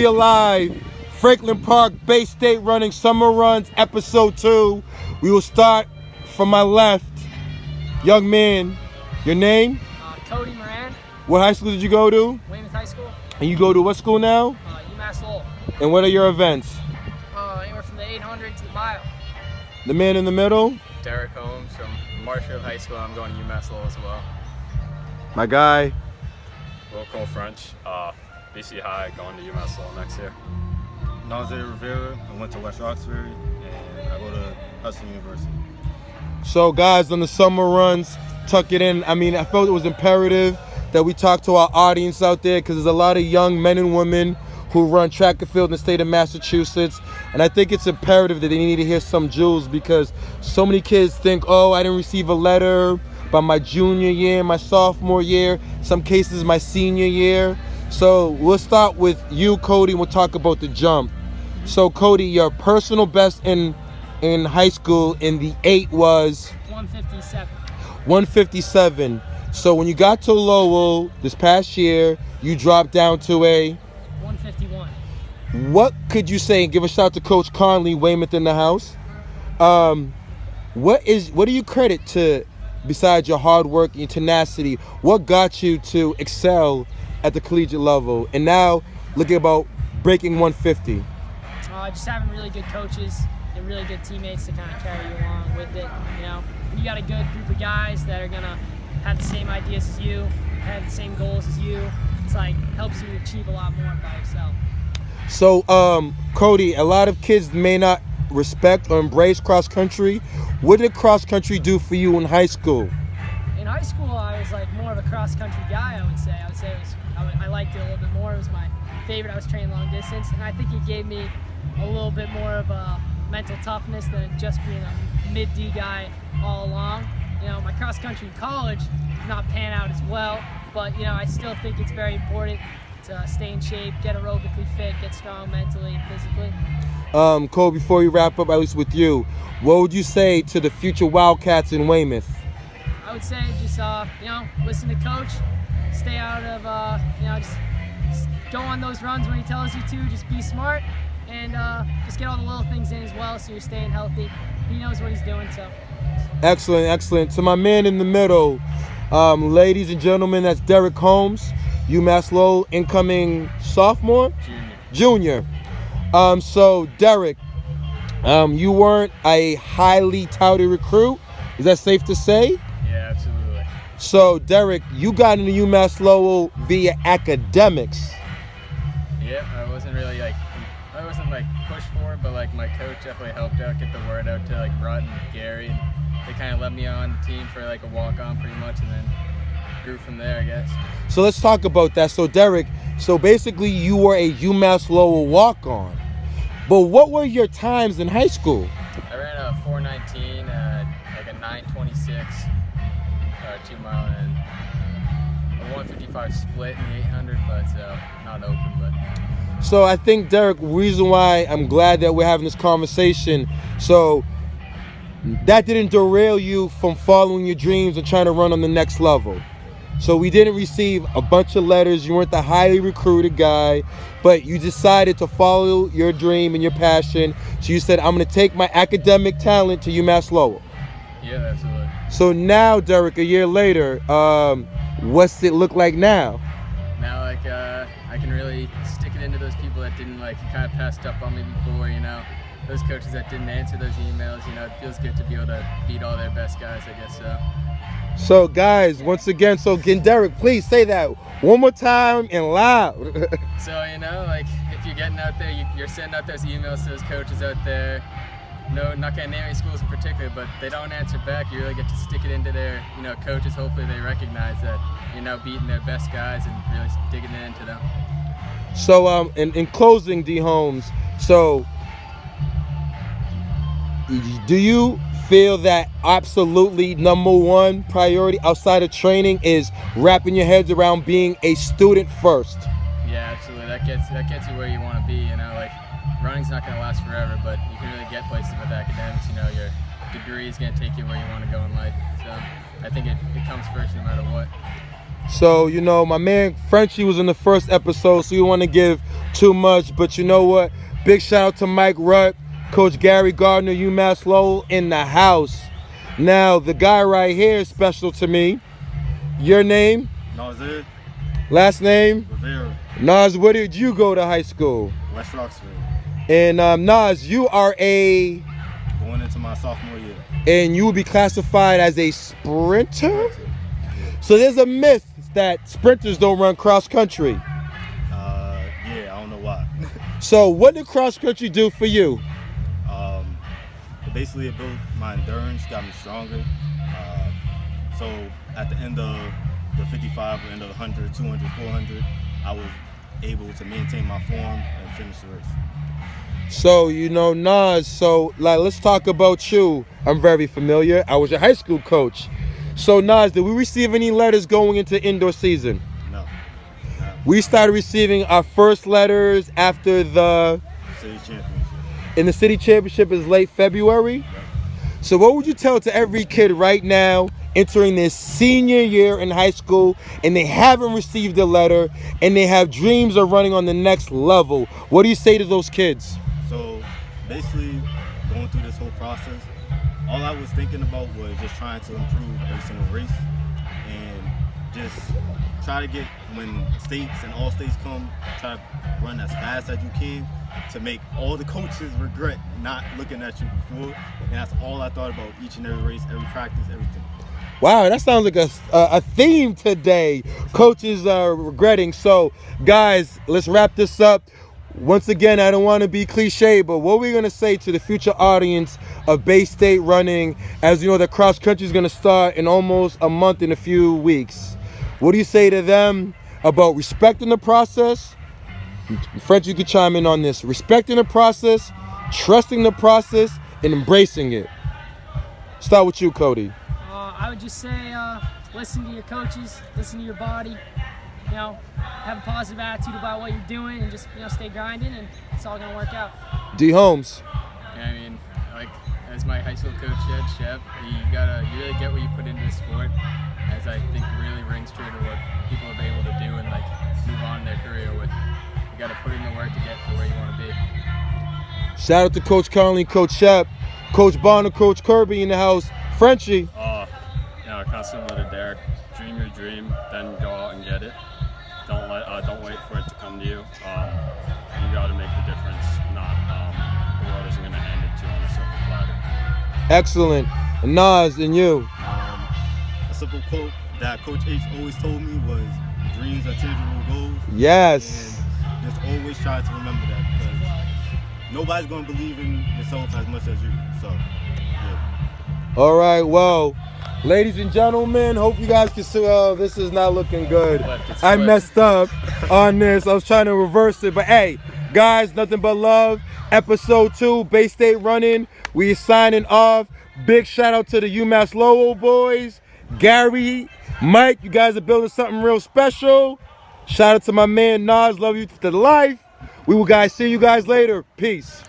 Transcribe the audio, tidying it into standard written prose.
be alive. Franklin Park, Bay State running summer runs, episode 2. We will start from my left. Young man, your name? Cody Moran. What high school did you go to? Weymouth High School. And you go to what school now? Umass Lowell. And what are your events? Anywhere from the 800 to the mile. The man in the middle? Derek Holmes from Marshfield High School. I'm going to Umass Lowell as well. My guy. Local French, BC High, going to Umass Lowell next year. Nasir, Rivera. I went to West Roxbury, and I go to Husson University. So guys, on the summer runs, tuck it in. I mean, I felt it was imperative that we talk to our audience out there because there's a lot of young men and women who run track and field in the state of Massachusetts. And I think it's imperative that they need to hear some jewels because so many kids think, oh, I didn't receive a letter by my junior year, my sophomore year, some cases my senior year. So we'll start with you, Cody, and we'll talk about the jump. So Cody, your personal best in high school in the 8 was? 157. 157. So when you got to Lowell this past year, you dropped down to a? 151. What could you say, and give a shout out to Coach Conley, Weymouth in the house. What do you credit to, besides your hard work and your tenacity, what got you to excel at the collegiate level? And now looking about breaking 150. Just having really good coaches and really good teammates to kind of carry you along with it. You know, when you got a good group of guys that are gonna have the same ideas as you, have the same goals as you, it's like helps you achieve a lot more by yourself. So, Cody, a lot of kids may not respect or embrace cross country. What did cross country do for you in high school? In high school, I was like more of a cross country guy. I would say I liked it a little bit more. It was my favorite. I was training long distance, and I think it gave me a little bit more of a mental toughness than just being a mid-D guy all along. You know, my cross country in college did not pan out as well, but you know, I still think it's very important to stay in shape, get aerobically fit, get strong mentally and physically. Cole, before we wrap up, at least with you, what would you say to the future Wildcats in Weymouth? I would say just, listen to Coach, stay out of, just go on those runs when he tells you to, just be smart, and just get all the little things in as well so you're staying healthy. He knows what he's doing, so. Excellent, excellent. To my man in the middle, ladies and gentlemen, that's Derek Holmes, UMass Lowell, incoming sophomore? Junior. So, Derek, you weren't a highly touted recruit. Is that safe to say? Yeah, absolutely. So, Derek, you got into UMass Lowell via academics. Yeah, I wasn't pushed for it, but like my coach definitely helped out, get the word out to like Rod and Gary, and they kind of let me on the team for like a walk-on pretty much, and then grew from there, I guess. So let's talk about that. So Derek, basically you were a UMass Lowell walk-on, but what were your times in high school? I ran a 4:19, like a 9:26, 2 mile, and a 155 split in the 800, but not open, but. So I think, Derek, reason why I'm glad that we're having this conversation, so that didn't derail you from following your dreams and trying to run on the next level. So we didn't receive a bunch of letters. You weren't the highly recruited guy, but you decided to follow your dream and your passion. So you said, I'm going to take my academic talent to UMass Lowell. Yeah, absolutely. So now, Derek, a year later, what's it look like now? Now, I can really stick it into those people that didn't kind of passed up on me before, those coaches that didn't answer those emails, it feels good to be able to beat all their best guys, I guess so. So guys, once again, Derek, please say that one more time and loud. So, if you're getting out there, you're sending out those emails to those coaches out there. No, not gonna name any schools in particular, but they don't answer back. You really get to stick it into their, coaches. Hopefully they recognize that you're now beating their best guys and really digging it into them. So, in closing, D. Holmes, so do you feel that absolutely number one priority outside of training is wrapping your heads around being a student first? Yeah, absolutely. That gets you where you want to be. Running's not going to last forever, but you can really get places with academics. Your degree is going to take you where you want to go in life. So I think it comes first no matter what. So, my man Frenchie was in the first episode, so we want to give too much. But you know what? Big shout out to Mike Rutt, Coach Gary Gardner, UMass Lowell in the house. Now, the guy right here is special to me. Your name? Nasir, Last name? Rivera, Nas, where did you go to high school? West Roxbury. And Nas, you are Going into my sophomore year. and you will be classified as a sprinter? So there's a myth that sprinters don't run cross country. Yeah, I don't know why. So what did cross country do for you? Basically, it built my endurance, got me stronger. So at the end of the 55, or end of the 100, 200, 400, I was able to maintain my form and finish the race. So, you know, Nas, so like let's talk about you. I'm very familiar. I was your high school coach. So Nas, did we receive any letters going into indoor season? No. We started receiving our first letters after the City championship. in the city championship is late February. So what would you tell to every kid right now entering their senior year in high school and they haven't received a letter and they have dreams of running on the next level? What do you say to those kids? So basically, going through this whole process, all I was thinking about was just trying to improve every single race and just try to get, when states and all states come, try to run as fast as you can to make all the coaches regret not looking at you before. And that's all I thought about each and every race, every practice, everything. Wow, that sounds like a theme today. Coaches are regretting. So, guys, let's wrap this up. Once again, I don't want to be cliche, but what we're going to say to the future audience of Bay State running, as you know, the cross country is going to start in almost a month, in a few weeks. What do you say to them about respecting the process? French, you can chime in on this. Respecting the process, trusting the process, and embracing it. Start with you, Cody. I would just say, listen to your coaches, listen to your body. You know, have a positive attitude about what you're doing, and just stay grinding, and it's all gonna work out. D. Holmes. Yeah, I mean, like as my high school coach said, Shep, you really get what you put into the sport, as I think really rings true to what people have been able to do and like move on in their career with. You got to put in the work to get to where you want to be. Shout out to Coach Conley, Coach Shep, Coach Bonner, Coach Kirby in the house. Frenchie. Kind of similar to Derek. Dream your dream, then go out and get it. Don't wait for it to come to you. You got to make the difference. Not the world isn't going to hand it to you on a silver platter. Excellent. Nas, and you. A simple quote that Coach H always told me was, dreams are tangible goals. Yes. And just always try to remember that, because nobody's going to believe in yourself as much as you. So, yeah. All right, well, ladies and gentlemen, hope you guys can see, this is not looking good. I messed up on this. I was trying to reverse it, but hey, guys, nothing but love. Episode 2, Bay State running. We signing off. Big shout out to the UMass Lowell boys. Gary, Mike, you guys are building something real special. Shout out to my man Nas, love you to life. We will guys see you guys later. Peace.